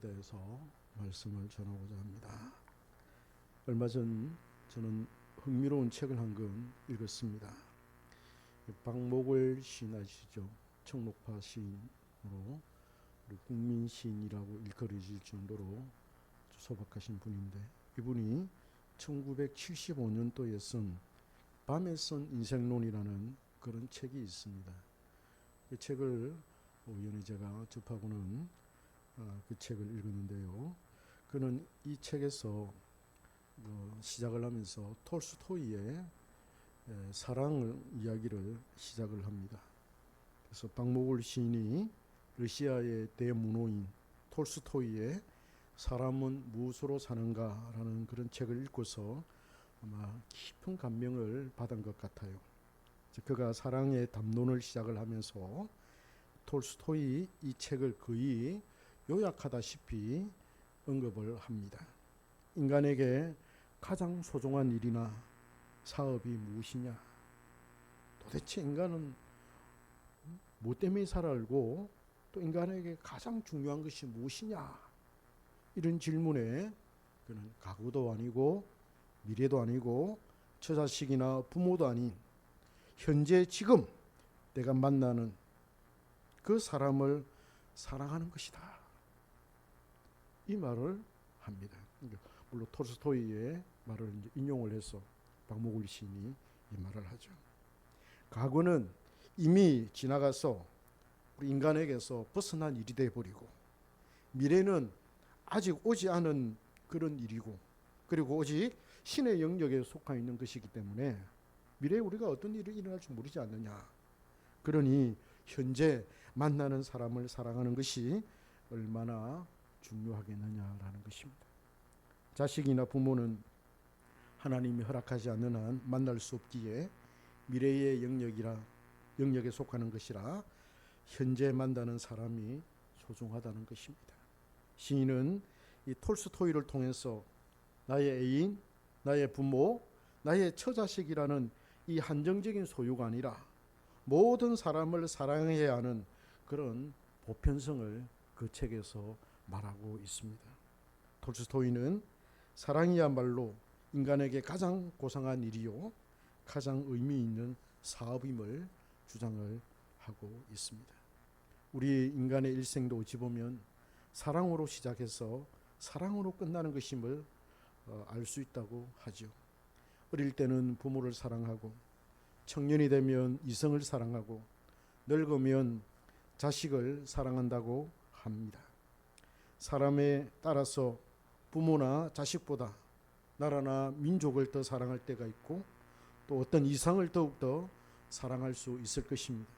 대해서 말씀을 전하고자 합니다. 얼마 전 저는 흥미로운 책을 한 권 읽었습니다. 박목월 시인 아시죠? 청록파 시인으로 국민 시인이라고 일컬어질 정도로 소박하신 분인데, 이분이 1975년도에 쓴 밤에 쓴 인생론이라는 그런 책이 있습니다. 그 책을 우연히 제가 접하고는 그 책을 읽었는데요. 그는 이 책에서 시작을 하면서 톨스토이의 사랑 이야기를 시작을 합니다. 그래서 박목월 시인이 러시아의 대문호인 톨스토이의 사람은 무엇으로 사는가라는 그런 책을 읽고서 아마 깊은 감명을 받은 것 같아요. 그가 사랑의 담론을 시작을 하면서 톨스토이 이 책을 거의 요약하다시피 언급을 합니다. 인간에게 가장 소중한 일이나 사업이 무엇이냐? 도대체 인간은 뭐 때문에 살아가고 또 인간에게 가장 중요한 것이 무엇이냐? 이런 질문에 그는 과거도 아니고 미래도 아니고 처자식이나 부모도 아닌 현재 지금 내가 만나는 그 사람을 사랑하는 것이다. 이 말을 합니다. 물론 톨스토이의 말을 인용을 해서 박목월 시인이 이 말을 하죠. 과거는 이미 지나가서 우리 인간에게서 벗어난 일이 되어버리고, 미래는 아직 오지 않은 그런 일이고, 그리고 오직 신의 영역에 속해 있는 것이기 때문에 미래에 우리가 어떤 일이 일어날지 모르지 않느냐. 그러니 현재 만나는 사람을 사랑하는 것이 얼마나 중요하겠느냐라는 것입니다. 자식이나 부모는 하나님이 허락하지 않는 한 만날 수 없기에 미래의 영역에 속하는 것이라 현재 만나는 사람이 소중하다는 것입니다. 시인은 이 톨스토이를 통해서 나의 애인, 나의 부모, 나의 처자식이라는 이 한정적인 소유가 아니라 모든 사람을 사랑해야 하는 그런 보편성을 그 책에서 말하고 있습니다. 톨스토이는 사랑이야말로 인간에게 가장 고상한 일이요 가장 의미 있는 사업임을 주장을 하고 있습니다. 우리 인간의 일생도 어찌 보면 사랑으로 시작해서 사랑으로 끝나는 것임을 알 수 있다고 하죠. 어릴 때는 부모를 사랑하고, 청년이 되면 이성을 사랑하고, 늙으면 자식을 사랑한다고 합니다. 사람에 따라서 부모나 자식보다 나라나 민족을 더 사랑할 때가 있고, 또 어떤 이상을 더욱더 사랑할 수 있을 것입니다.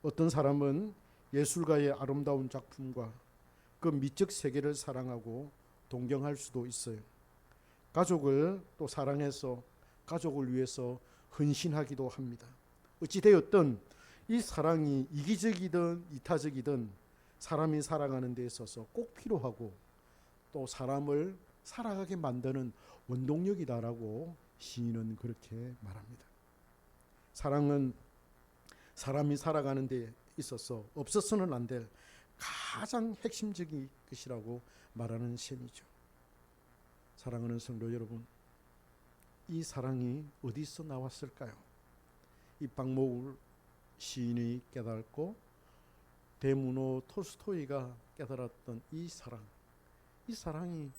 어떤 사람은 예술가의 아름다운 작품과 그 미적 세계를 사랑하고 동경할 수도 있어요. 가족을 또 사랑해서 가족을 위해서 헌신하기도 합니다. 어찌되었든 이 사랑이 이기적이든 이타적이든 사람이 살아가는 데 있어서 꼭 필요하고 또 사람을 살아가게 만드는 원동력이다라고 시인은 그렇게 말합니다. 사랑은 사람이 살아가는 데 있어서 없어서는 안 될 가장 핵심적인 것이라고 말하는 셈이죠. 사랑하는 성도 여러분, 이 사랑이 어디서 나왔을까요? 이 박목월 시인이 깨달고 대문호 톨스토이가 깨달았던 이 사랑이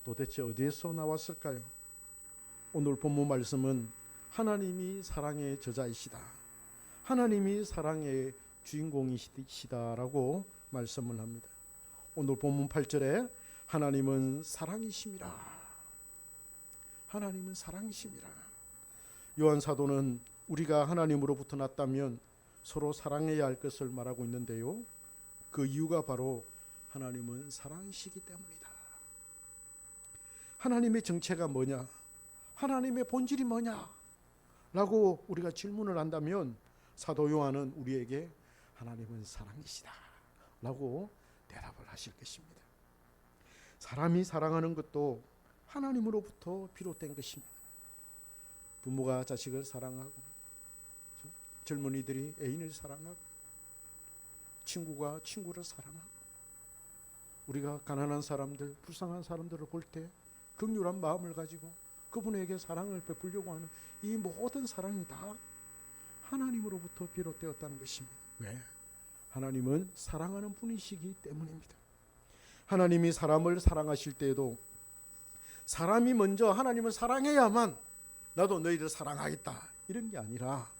도대체 어디에서 나왔을까요? 오늘 본문 말씀은 하나님이 사랑의 저자이시다, 하나님이 사랑의 주인공이시다라고 말씀을 합니다. 오늘 본문 8절에 하나님은 사랑이심이라, 하나님은 사랑이심이라. 요한 사도는 우리가 하나님으로부터 났다면 서로 사랑해야 할 것을 말하고 있는데요, 그 이유가 바로 하나님은 사랑이시기 때문이다. 하나님의 정체가 뭐냐, 하나님의 본질이 뭐냐 라고 우리가 질문을 한다면 사도 요한은 우리에게 하나님은 사랑이시다 라고 대답을 하실 것입니다. 사람이 사랑하는 것도 하나님으로부터 비롯된 것입니다. 부모가 자식을 사랑하고, 젊은이들이 애인을 사랑하고, 친구가 친구를 사랑하고, 우리가 가난한 사람들, 불쌍한 사람들을 볼 때 긍휼한 마음을 가지고 그분에게 사랑을 베풀려고 하는 이 모든 사랑이 다 하나님으로부터 비롯되었다는 것입니다. 왜? 하나님은 사랑하는 분이시기 때문입니다. 하나님이 사람을 사랑하실 때에도 사람이 먼저 하나님을 사랑해야만 나도 너희를 사랑하겠다 이런 게 아니라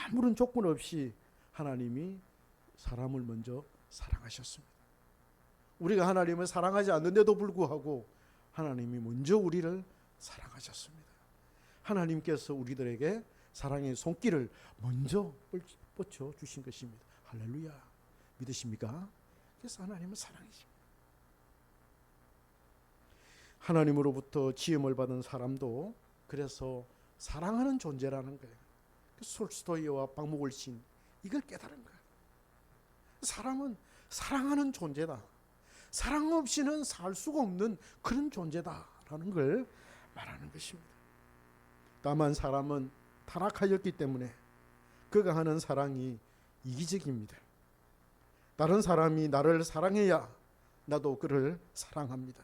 아무런 조건 없이 하나님이 사람을 먼저 사랑하셨습니다. 우리가 하나님을 사랑하지 않는데도 불구하고 하나님이 먼저 우리를 사랑하셨습니다. 하나님께서 우리들에게 사랑의 손길을 먼저 뻗쳐 주신 것입니다. 할렐루야. 믿으십니까? 그래서 하나님은 사랑이십니다. 하나님으로부터 지음을 받은 사람도 그래서 사랑하는 존재라는 거예요. 솔스토이와 박목월신 이걸 깨달은 거예요. 사람은 사랑하는 존재다. 사랑 없이는 살 수가 없는 그런 존재다라는 걸 말하는 것입니다. 다만 사람은 타락하였기 때문에 그가 하는 사랑이 이기적입니다. 다른 사람이 나를 사랑해야 나도 그를 사랑합니다.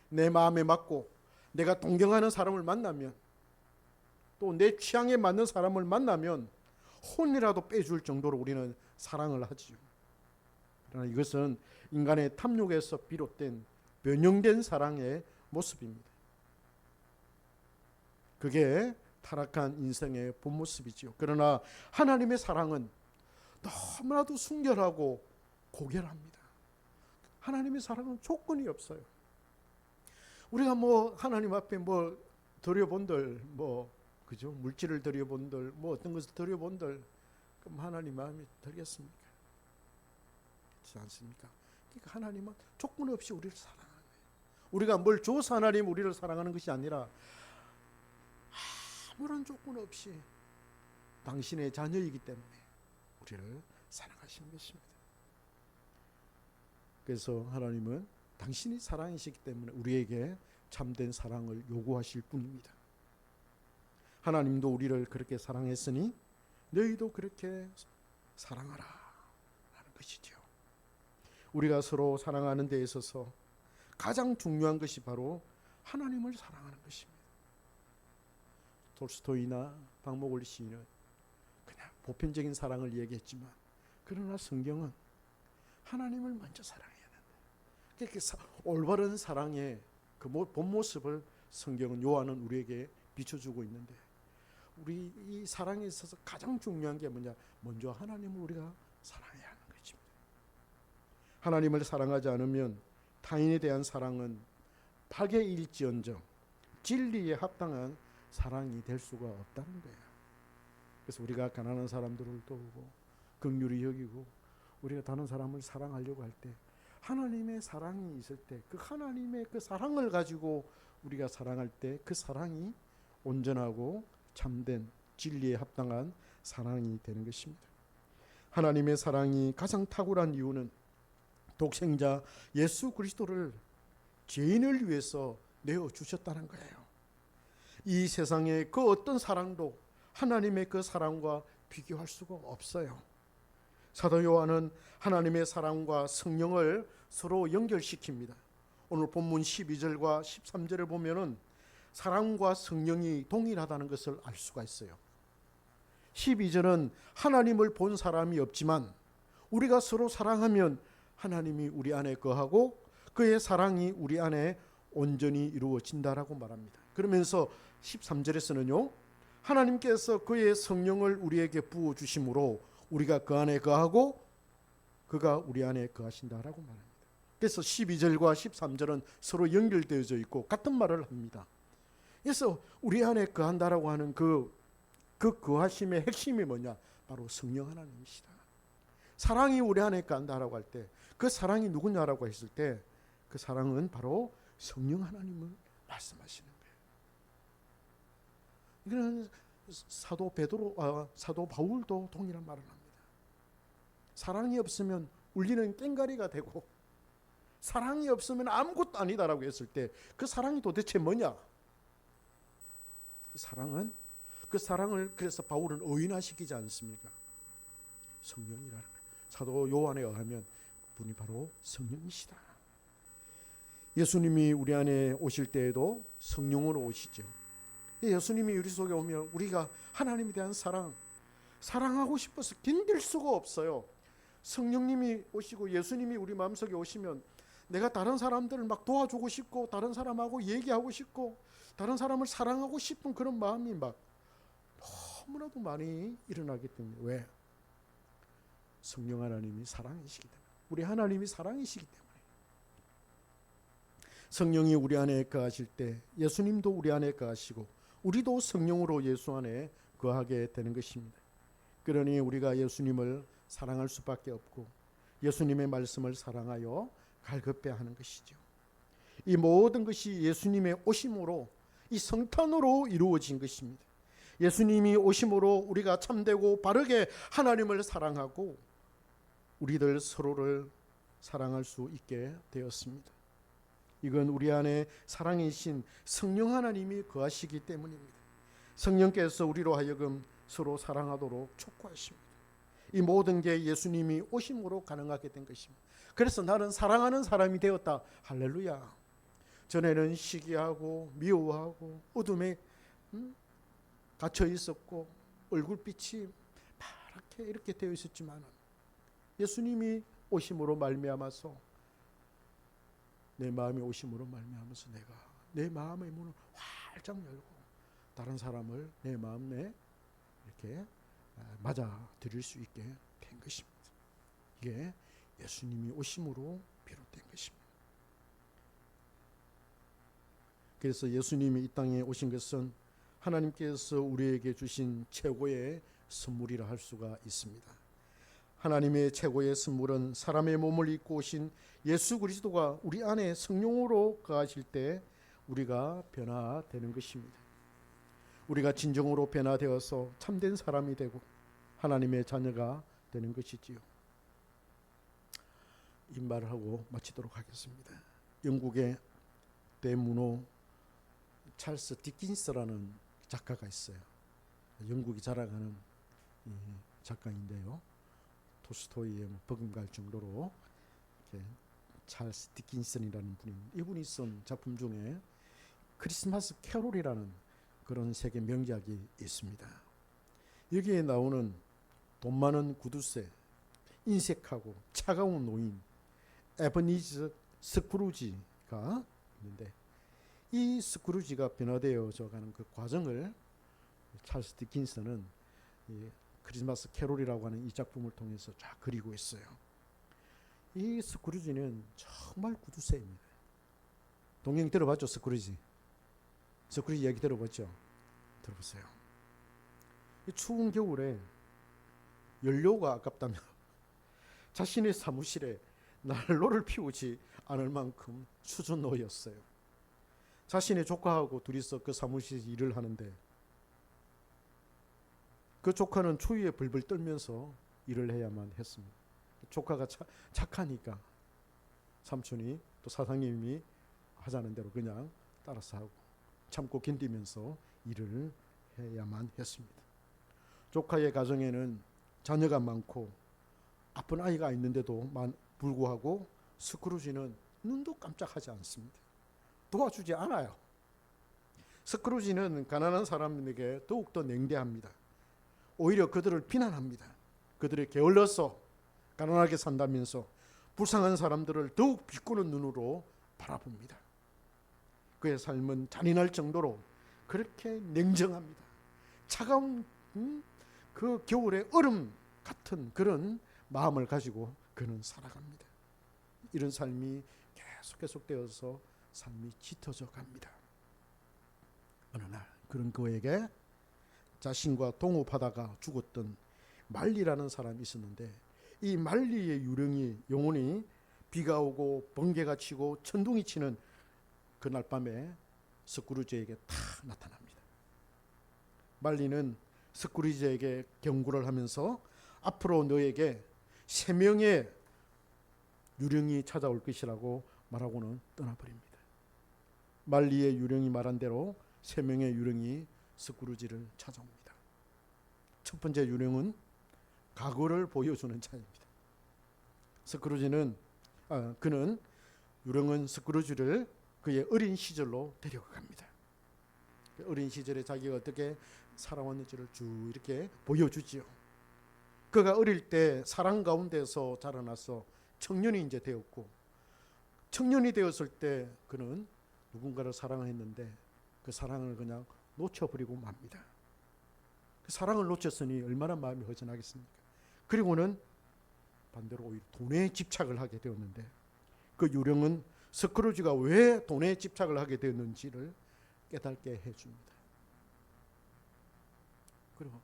내 마음에 맞고 내가 동경하는 사람을 만나면 또 내 취향에 맞는 사람을 만나면 혼이라도 빼줄 정도로 우리는 사랑을 하지요. 그러나 이것은 인간의 탐욕에서 비롯된 변형된 사랑의 모습입니다. 그게 타락한 인생의 본 모습이지요. 그러나 하나님의 사랑은 너무나도 순결하고 고결합니다. 하나님의 사랑은 조건이 없어요. 우리가 하나님 앞에 드려본들 그죠? 물질을 드려본들 어떤 것을 드려본들 그럼 하나님 마음에 들겠습니까? 그렇지 않습니까? 그러니까 하나님은 조건 없이 우리를 사랑하는 거예요. 우리가 뭘 줘서 하나님 우리를 사랑하는 것이 아니라 아무런 조건 없이 당신의 자녀이기 때문에 우리를 사랑하시는 것입니다. 그래서 하나님은 당신이 사랑이시기 때문에 우리에게 참된 사랑을 요구하실 분입니다. 하나님도 우리를 그렇게 사랑했으니 너희도 그렇게 사랑하라 라는 것이죠. 우리가 서로 사랑하는 데 있어서 가장 중요한 것이 바로 하나님을 사랑하는 것입니다. 톨스토이나 박목월 시인은 그냥 보편적인 사랑을 얘기했지만 그러나 성경은 하나님을 먼저 사랑해야 된다. 그렇게 올바른 사랑의 그 본 모습을 성경은 요한은 우리에게 비춰주고 있는데 우리 이 사랑에 있어서 가장 중요한 게 뭐냐? 먼저 하나님을 우리가 사랑해야 하는 것입니다. 하나님을 사랑하지 않으면 타인에 대한 사랑은 파괴일지언정 진리에 합당한 사랑이 될 수가 없다는 거예요. 그래서 우리가 가난한 사람들을 도우고 긍휼히 여기고 우리가 다른 사람을 사랑하려고 할 때 하나님의 사랑이 있을 때 그 하나님의 그 사랑을 가지고 우리가 사랑할 때 그 사랑이 온전하고 참된 진리에 합당한 사랑이 되는 것입니다. 하나님의 사랑이 가장 탁월한 이유는 독생자 예수 그리스도를 죄인을 위해서 내어주셨다는 거예요. 이 세상의 그 어떤 사랑도 하나님의 그 사랑과 비교할 수가 없어요. 사도 요한은 하나님의 사랑과 성령을 서로 연결시킵니다. 오늘 본문 12절과 13절을 보면은 사랑과 성령이 동일하다는 것을 알 수가 있어요. 12절은 하나님을 본 사람이 없지만 우리가 서로 사랑하면 하나님이 우리 안에 거하고 그의 사랑이 우리 안에 온전히 이루어진다라고 말합니다. 그러면서 13절에서는요. 하나님께서 그의 성령을 우리에게 부어주심으로 우리가 그 안에 거하고 그가 우리 안에 거하신다라고 말합니다. 그래서 12절과 13절은 서로 연결되어져 있고 같은 말을 합니다. 그래서 우리 안에 거한다라고 하는 그 거하심의 핵심이 뭐냐? 바로 성령 하나님이시다. 사랑이 우리 안에 거한다라고 할 때 그 사랑이 누구냐라고 했을 때 그 사랑은 바로 성령 하나님을 말씀하시는 거예요. 이거는 사도 바울도 동일한 말을 합니다. 사랑이 없으면 울리는 꽹가리가 되고 사랑이 없으면 아무것도 아니다라고 했을 때 그 사랑이 도대체 뭐냐? 그 사랑을 그래서 바울은 의인화시키지 않습니까? 성령이라는 거예요. 사도 요한에 의하면 분이 바로 성령이시다. 예수님이 우리 안에 오실 때에도 성령으로 오시죠. 예수님이 우리 속에 오면 우리가 하나님에 대한 사랑하고 싶어서 견딜 수가 없어요. 성령님이 오시고 예수님이 우리 마음속에 오시면 내가 다른 사람들을 막 도와주고 싶고 다른 사람하고 얘기하고 싶고 다른 사람을 사랑하고 싶은 그런 마음이 막 너무나도 많이 일어나기 때문에. 왜? 성령 하나님이 사랑이시기 때문에. 우리 하나님이 사랑이시기 때문에. 성령이 우리 안에 거하실 때 예수님도 우리 안에 거하시고 우리도 성령으로 예수 안에 거하게 되는 것입니다. 그러니 우리가 예수님을 사랑할 수밖에 없고 예수님의 말씀을 사랑하여 갈급해야 하는 것이죠. 이 모든 것이 예수님의 오심으로 이 성탄으로 이루어진 것입니다. 예수님이 오심으로 우리가 참되고 바르게 하나님을 사랑하고 우리들 서로를 사랑할 수 있게 되었습니다. 이건 우리 안에 사랑이신 성령 하나님이 거하시기 때문입니다. 성령께서 우리로 하여금 서로 사랑하도록 촉구하십니다. 이 모든 게 예수님이 오심으로 가능하게 된 것입니다. 그래서 나는 사랑하는 사람이 되었다. 할렐루야. 전에는 시기하고 미워하고 어둠에 갇혀 있었고 얼굴빛이 파랗게 이렇게 되어 있었지만 예수님이 오심으로 말미암아서 내 마음이 오심으로 말미암아서 내가 내 마음의 문을 활짝 열고 다른 사람을 내 마음에 이렇게 맞아 드릴 수 있게 된 것입니다. 이게 예수님이 오심으로 비롯된 것입니다. 그래서 예수님이 이 땅에 오신 것은 하나님께서 우리에게 주신 최고의 선물이라 할 수가 있습니다. 하나님의 최고의 선물은 사람의 몸을 입고 오신 예수 그리스도가 우리 안에 성령으로 거하실 때 우리가 변화되는 것입니다. 우리가 진정으로 변화되어서 참된 사람이 되고 하나님의 자녀가 되는 것이지요. 이 말을 하고 마치도록 하겠습니다. 영국의 대문호 찰스 디킨스라는 작가가 있어요. 영국이 자랑하는 작가인데요. 토스토이에 버금갈 정도로 찰스 디킨슨이라는 분입니다. 이분이 쓴 작품 중에 크리스마스 캐롤이라는 그런 세계 명작이 있습니다. 여기에 나오는 돈 많은 구두쇠, 인색하고 차가운 노인 에버니즈 스크루지가 있는데 이 스크루지가 변화되어져 가는 그 과정을 찰스 디킨슨은 크리스마스 캐롤이라고 하는 이 작품을 통해서 쫙 그리고 있어요. 이 스크루지는 정말 구두쇠입니다. 동영 들어봤죠? 스크루지 얘기 들어봤죠? 들어보세요. 이 추운 겨울에 연료가 아깝다며 자신의 사무실에 난로를 피우지 않을 만큼 수준노였어요. 자신의 조카하고 둘이서 그 사무실에서 일을 하는데 그 조카는 추위에 벌벌 떨면서 일을 해야만 했습니다. 조카가 착하니까 삼촌이 또 사장님이 하자는 대로 그냥 따라서 하고 참고 견디면서 일을 해야만 했습니다. 조카의 가정에는 자녀가 많고 아픈 아이가 있는데도 불구하고 스크루지는 눈도 깜짝하지 않습니다. 도와주지 않아요. 스크루지는 가난한 사람에게 더욱더 냉대합니다. 오히려 그들을 비난합니다. 그들을 게을러서 가난하게 산다면서 불쌍한 사람들을 더욱 비꼬는 눈으로 바라봅니다. 그의 삶은 잔인할 정도로 그렇게 냉정합니다. 차가운 그 겨울의 얼음 같은 그런 마음을 가지고 그는 살아갑니다. 이런 삶이 계속되어서 삶이 짙어져 갑니다. 어느 날 그런 그에게 자신과 동업하다가 죽었던 말리라는 사람이 있었는데 이 말리의 유령이 영혼이 비가 오고 번개가 치고 천둥이 치는 그날 밤에 스크루지에게 다 나타납니다. 말리는 스크루지에게 경고를 하면서 앞으로 너에게 3명의 유령이 찾아올 것이라고 말하고는 떠나버립니다. 말리의 유령이 말한 대로 3명의 유령이 스크루지를 찾아옵니다. 첫 번째 유령은 과거를 보여주는 자입니다. 스크루지는 그는 유령은 스크루지를 그의 어린 시절로 데려갑니다. 어린 시절에 자기가 어떻게 살아왔는지를 쭉 이렇게 보여주지요. 그가 어릴 때 사랑 가운데서 자라나서 청년이 이제 되었고, 청년이 되었을 때 그는 누군가를 사랑했는데 그 사랑을 그냥 놓쳐버리고 맙니다. 그 사랑을 놓쳤으니 얼마나 마음이 허전하겠습니까? 그리고는 반대로 오히려 돈에 집착을 하게 되었는데, 그 유령은 스크루지가 왜 돈에 집착을 하게 되었는지를 깨닫게 해줍니다. 그리고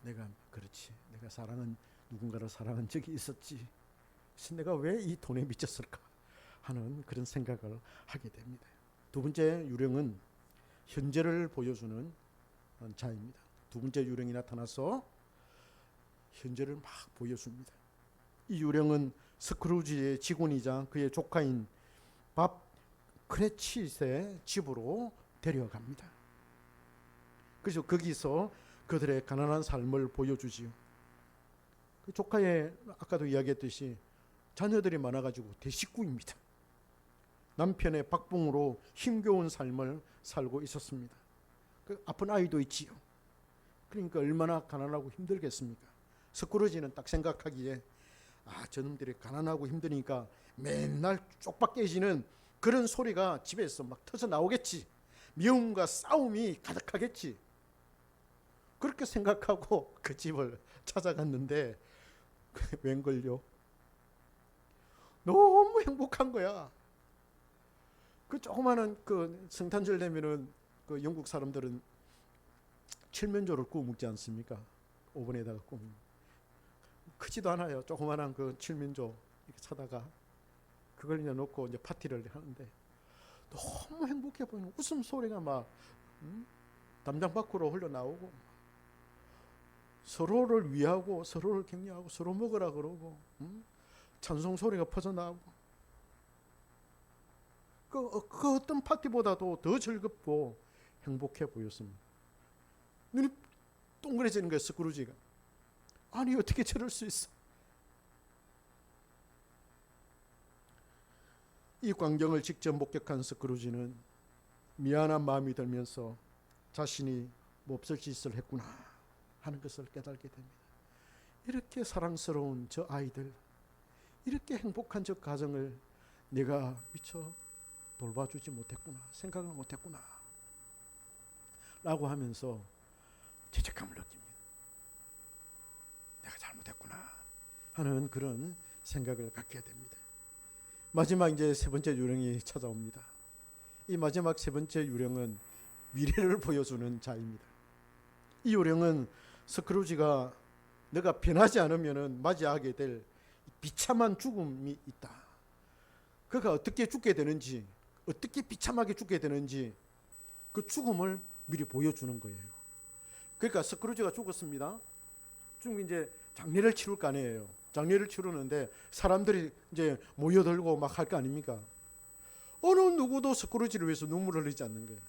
내가 그렇지, 내가 누군가를 사랑한 적이 있었지, 그래서 내가 왜 이 돈에 미쳤을까 하는 그런 생각을 하게 됩니다. 두 번째 유령은 현재를 보여주는 자입니다. 두 번째 유령이 나타나서 현재를 막 보여줍니다. 이 유령은 스크루지의 직원이자 그의 조카인 밥 크레칫의 집으로 데려갑니다. 그래서 거기서 그들의 가난한 삶을 보여주지요. 그 조카의 아까도 이야기했듯이 자녀들이 많아가지고 대식구입니다. 남편의 박봉으로 힘겨운 삶을 살고 있었습니다. 그 아픈 아이도 있지요. 그러니까 얼마나 가난하고 힘들겠습니까? 스크루지는 딱 생각하기에 저놈들이 가난하고 힘드니까 맨날 쪽박 깨지는 그런 소리가 집에서 막 터져 나오겠지. 미움과 싸움이 가득하겠지. 그렇게 생각하고 그 집을 찾아갔는데 웬걸요? 너무 행복한 거야. 그 조그마한 그 성탄절 되면은 그 영국 사람들은 칠면조를 구워 먹지 않습니까? 오븐에다가 구워. 크지도 않아요. 조그마한 그 칠면조 이렇게 사다가 그걸 이제 놓고 이제 파티를 하는데 너무 행복해 보이는 웃음소리가 막 담장 밖으로 흘러나오고, 서로를 위하고 서로를 격려하고 서로 먹으라 그러고 찬송 소리가 퍼져나오고, 그 어떤 파티보다도 더 즐겁고 행복해 보였습니다. 눈이 동그래지는 거예요. 스크루지가. 아니 어떻게 저럴 수 있어? 이 광경을 직접 목격한 스크루지는 미안한 마음이 들면서 자신이 몹쓸 짓을 했구나 하는 것을 깨닫게 됩니다. 이렇게 사랑스러운 저 아이들, 이렇게 행복한 저 가정을 내가 미처 돌봐주지 못했구나, 생각을 못했구나 라고 하면서 죄책감을 느낍니다. 내가 잘못했구나 하는 그런 생각을 갖게 됩니다. 마지막 이제 세 번째 유령이 찾아옵니다. 이 마지막 세 번째 유령은 미래를 보여주는 자입니다. 이 유령은 스크루지가 내가 변하지 않으면 맞이하게 될 비참한 죽음이 있다. 그가 어떻게 죽게 되는지, 어떻게 비참하게 죽게 되는지 그 죽음을 미리 보여주는 거예요. 그러니까 스크루지가 죽었습니다. 죽으면 이제 장례를 치를 거 아니에요. 장례를 치르는데 사람들이 이제 모여들고 막 할 거 아닙니까? 어느 누구도 스크루지를 위해서 눈물을 흘리지 않는 거예요.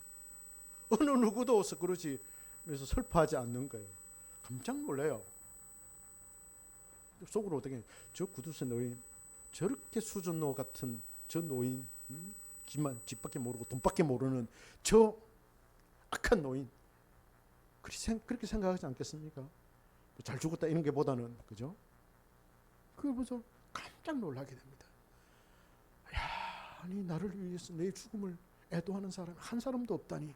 어느 누구도 스크루지 위해서 슬퍼하지 않는 거예요. 깜짝 놀래요. 속으로 어떻게, 저 구두쇠 노인, 저렇게 수준노 같은 저 노인, 집밖에 모르고 돈밖에 모르는 저 악한 노인, 그렇게 생각하지 않겠습니까? 잘 죽었다 이런 게 보다는, 그죠? 그걸 보죠. 깜짝 놀라게 됩니다. 야, 아니 나를 위해서 내 죽음을 애도하는 사람 한 사람도 없다니. 야,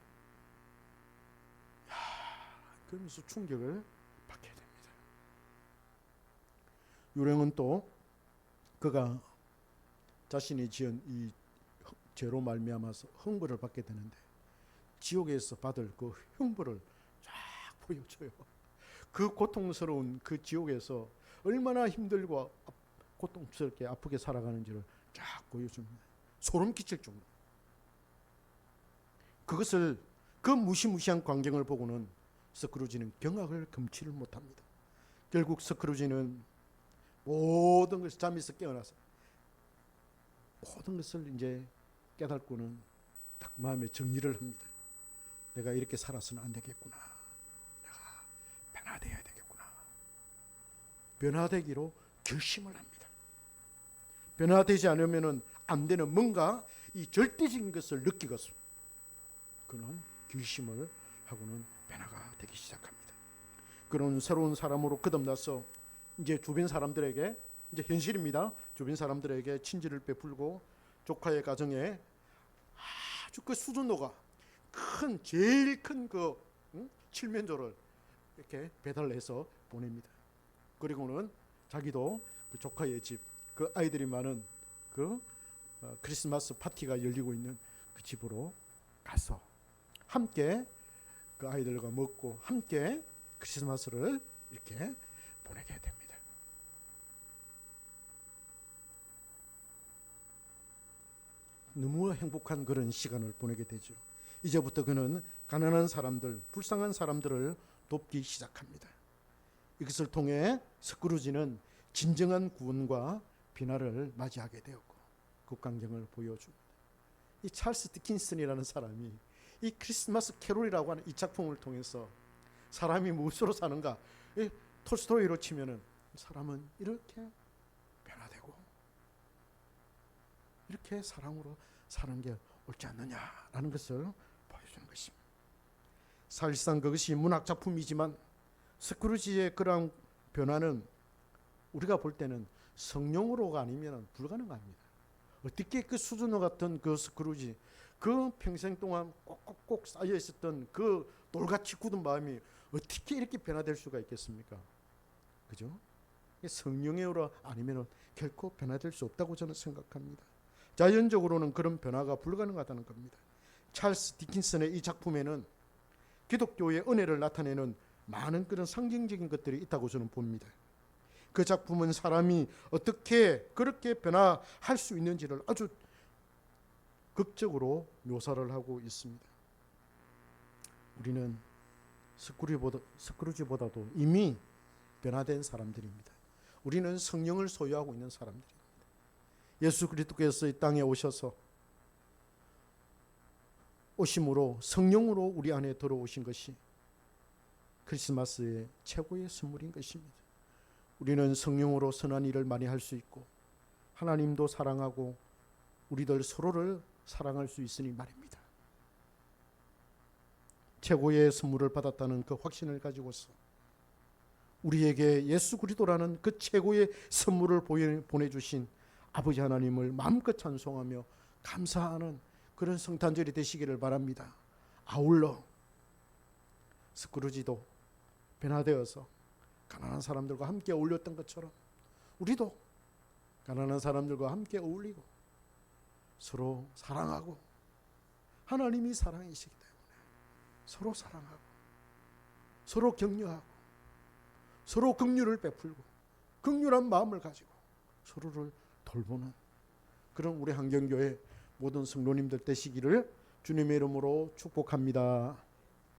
그러면서 충격을 받게 됩니다. 유령은 또 그가 자신이 지은 이 죄로 말미암아서 형벌을 받게 되는데 지옥에서 받을 그 형벌을 쫙 보여줘요. 그 고통스러운 그 지옥에서 얼마나 힘들고 고통스럽게 아프게 살아가는지를 쫙 보여줍니다. 소름 끼칠 정도. 그것을, 그 무시무시한 광경을 보고는 스크루지는 경악을 금치를 못합니다. 결국 스크루지는 모든 것을 잠에서 깨어나서 모든 것을 이제 깨닫고는 딱 마음에 정리를 합니다. 내가 이렇게 살아서는 안 되겠구나. 내가 변화되어야 되겠구나. 변화되기로 결심을 합니다. 변화되지 않으면 안 되는 뭔가 이 절대적인 것을 느끼고서 그는 결심을 하고는 변화가 되기 시작합니다. 그런 새로운 사람으로 거듭나서 이제 주변 사람들에게, 이제 현실입니다. 주변 사람들에게 친절을 베풀고 조카의 가정에 아주 그 수준도가 큰, 제일 큰 그 칠면조를 이렇게 배달해서 보냅니다. 그리고는 자기도 그 조카의 집, 그 아이들이 많은 그 크리스마스 파티가 열리고 있는 그 집으로 가서 함께 그 아이들과 먹고 함께 크리스마스를 이렇게 보내게 됩니다. 너무 행복한 그런 시간을 보내게 되죠. 이제부터 그는 가난한 사람들, 불쌍한 사람들을 돕기 시작합니다. 이것을 통해 스크루지는 진정한 구원과 변화를 맞이하게 되었고 그 광경을 보여줍니다. 이 찰스 디킨슨이라는 사람이 이 크리스마스 캐롤이라고 하는 이 작품을 통해서 사람이 무엇으로 사는가, 이 톨스토이로 치면은 사람은 이렇게 변화되고 이렇게 사랑으로 사는 게 옳지 않느냐라는 것을 보여주는 것입니다. 사실상 그것이 문학 작품이지만 스크루지의 그런 변화는 우리가 볼 때는 성령으로가 아니면 불가능합니다. 어떻게 그 수준과 같은 그 스크루지, 그 평생 동안 꼭꼭꼭 쌓여 있었던 그 돌같이 굳은 마음이 어떻게 이렇게 변화될 수가 있겠습니까? 그죠? 성령으로 아니면 결코 변화될 수 없다고 저는 생각합니다. 자연적으로는 그런 변화가 불가능하다는 겁니다. 찰스 디킨슨의 이 작품에는 기독교의 은혜를 나타내는 많은 그런 상징적인 것들이 있다고 저는 봅니다. 그 작품은 사람이 어떻게 그렇게 변화할 수 있는지를 아주 극적으로 묘사를 하고 있습니다. 우리는 스크루지보다도 이미 변화된 사람들입니다. 우리는 성령을 소유하고 있는 사람들입니다. 예수 그리스도께서 이 땅에 오심으로 성령으로 우리 안에 들어오신 것이 크리스마스의 최고의 선물인 것입니다. 우리는 성령으로 선한 일을 많이 할 수 있고 하나님도 사랑하고 우리들 서로를 사랑할 수 있으니 말입니다. 최고의 선물을 받았다는 그 확신을 가지고서 우리에게 예수 그리스도라는 그 최고의 선물을 보내주신 아버지 하나님을 마음껏 찬송하며 감사하는 그런 성탄절이 되시기를 바랍니다. 아울러 스크루지도 변화되어서 가난한 사람들과 함께 어울렸던 것처럼 우리도 가난한 사람들과 함께 어울리고 서로 사랑하고 하나님이 사랑이시기 때문에 서로 사랑하고 서로 격려하고 서로 긍휼을 베풀고 긍휼한 마음을 가지고 서로를 돌보는 그런 우리 한경교회 모든 성도님들 되시기를 주님의 이름으로 축복합니다.